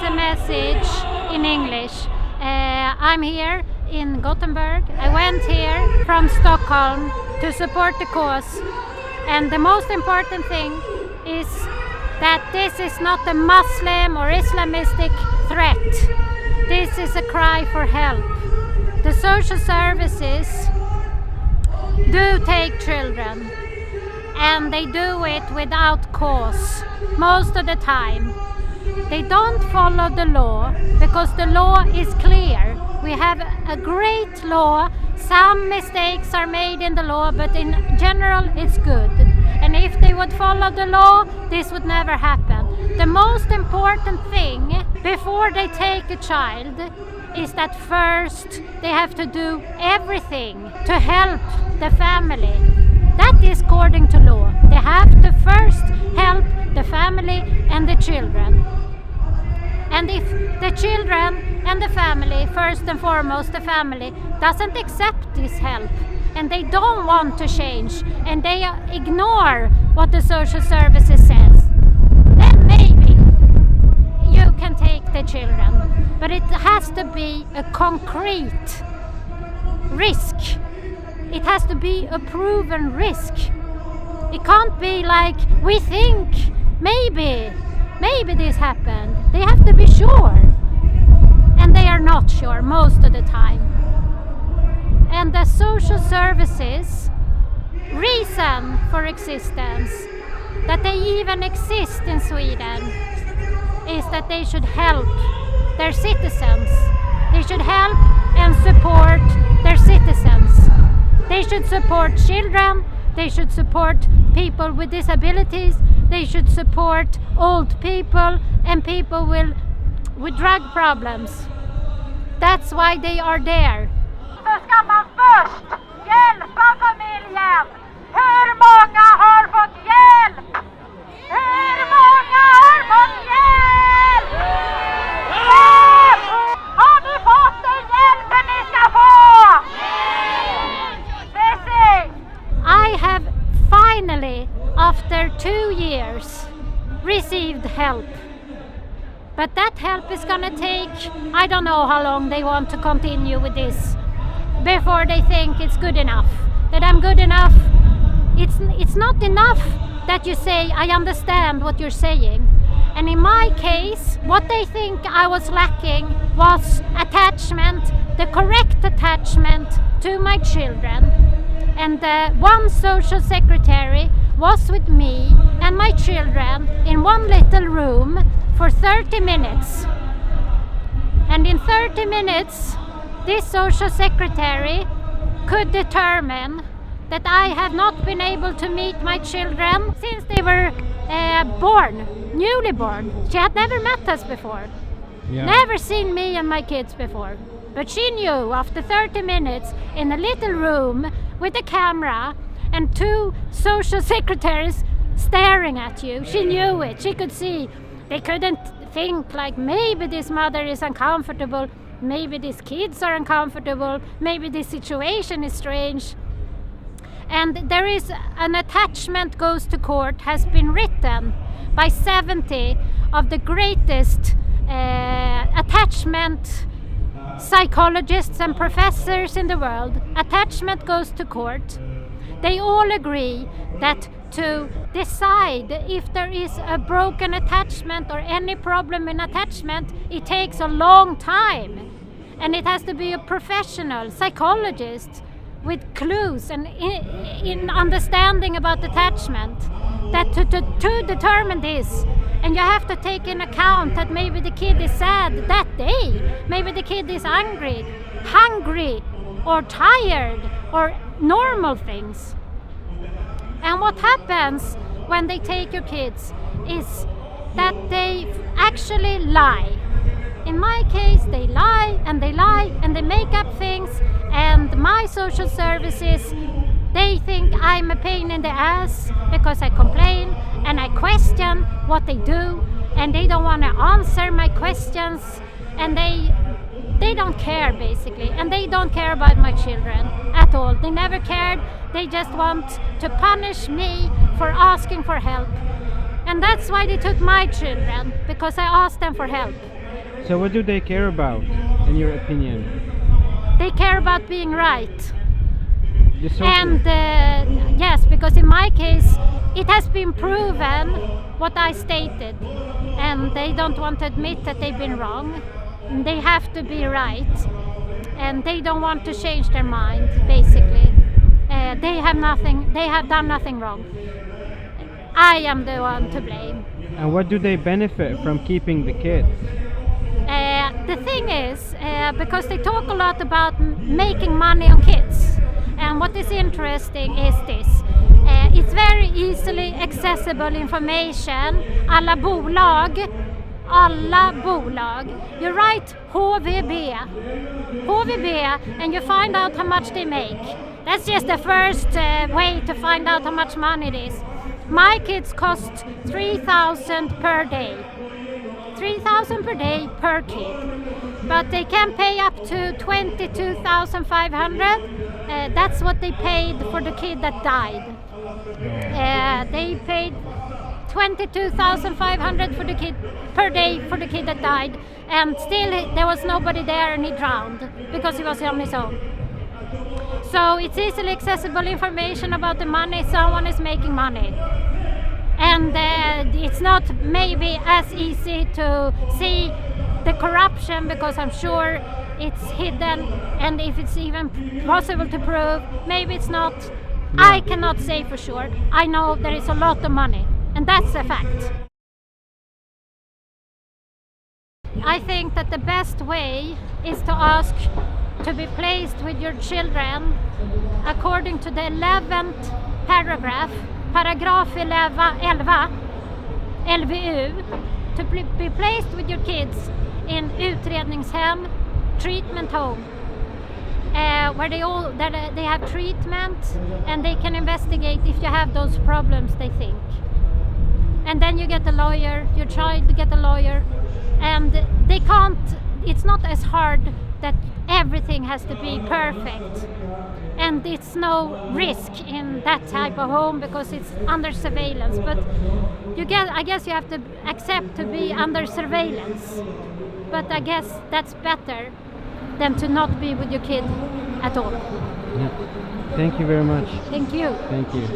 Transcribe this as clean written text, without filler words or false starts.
a message in English. I'm here in Gothenburg. I went here from Stockholm to support the cause. And the most important thing is that this is not a Muslim or Islamistic threat. This is a cry for help. The social services do take children, and they do it without cause most of the time. They don't follow the law because the law is clear. We have a great law. Some mistakes are made in the law, but in general it's good. And if they would follow the law, this would never happen. The most important thing before they take a child is that first they have to do everything to help the family. That is according to law. They have to first help the family and the children. And if the children and the family, first and foremost the family, doesn't accept this help, and they don't want to change, and they ignore what the social services says, then maybe you can take the children. But it has to be a concrete risk. It has to be a proven risk. It can't be like, we think, maybe this happened. They have to be sure. And they are not sure most of the time. And the social services reason for existence, that they even exist in Sweden, is that they should help their citizens. They should help and support their citizens. They should support children, they should support people with disabilities, they should support old people and people with drug problems. That's why they are there. Så ska man först hjälpa familjen. Hur många har fått hjälp? Hur många har fått hjälp? Hjälp! Har ni fått den hjälpen ni ska få? Precis! I have finally, after 2 years, received help. But that help is gonna take, I don't know how long they want to continue with this before they think it's good enough, that I'm good enough. It's not enough that you say, I understand what you're saying. And in my case, what they think I was lacking was attachment, the correct attachment to my children. And one social secretary was with me and my children in one little room for 30 minutes. And in 30 minutes, this social secretary could determine that I have not been able to meet my children since they were born, newly born. She had never met us before, never seen me and my kids before. But she knew after 30 minutes in a little room with a camera and 2 social secretaries staring at you, she knew it, she could see. They couldn't think like, maybe this mother is uncomfortable, maybe these kids are uncomfortable, maybe this situation is strange. And there is an attachment goes to court has been written by 70 of the greatest attachment psychologists and professors in the world. Attachment goes to court. They all agree that to decide if there is a broken attachment or any problem in attachment, it takes a long time. And it has to be a professional psychologist with clues and in understanding about attachment that to determine this. And you have to take in account that maybe the kid is sad that day, maybe the kid is hungry or tired or normal things. And what happens when they take your kids is that they actually lie. In my case, they lie and they lie and they make up things, and my social services, they think I'm a pain in the ass because I complain and I question what they do, and they don't want to answer my questions, and they don't care basically, and they don't care about my children at all. They never cared. They just want to punish me for asking for help. And that's why they took my children, because I asked them for help. So what do they care about, in your opinion? They care about being right. The social- And yes, because in my case it has been proven what I stated, and they don't want to admit that they've been wrong. They have to be right, and they don't want to change their mind. Basically, they have done nothing wrong. I am the one to blame. And what do they benefit from keeping the kids? The thing is, because they talk a lot about making money on kids, and what is interesting is this. It's very easily accessible information. Alla bolag. You write HVB, and you find out how much they make. That's just the first way to find out how much money it is. My kids cost 3,000 per day. 3,000 per day per kid, but they can pay up to 22,500. That's what they paid for the kid that died. They paid 22,500 for the kid per day for the kid that died, and still there was nobody there, and he drowned because he was on his own. So it's easily accessible information about the money. Someone is making money. And it's not maybe as easy to see the corruption, because I'm sure it's hidden, and if it's even possible to prove, maybe it's not. I cannot say for sure. I know there is a lot of money, and that's a fact. I think that the best way is to ask to be placed with your children according to the 11th paragraph, paragraph 11, LVU, to be placed with your kids in utredningshem, treatment home, where they have treatment, and they can investigate if you have those problems they think. And then you get a lawyer, your child get a lawyer, and they can't, it's not as hard that everything has to be perfect. And it's no risk in that type of home because it's under surveillance. But I guess you have to accept to be under surveillance. But I guess that's better than to not be with your kid at all. Yeah. Thank you very much. Thank you. Thank you.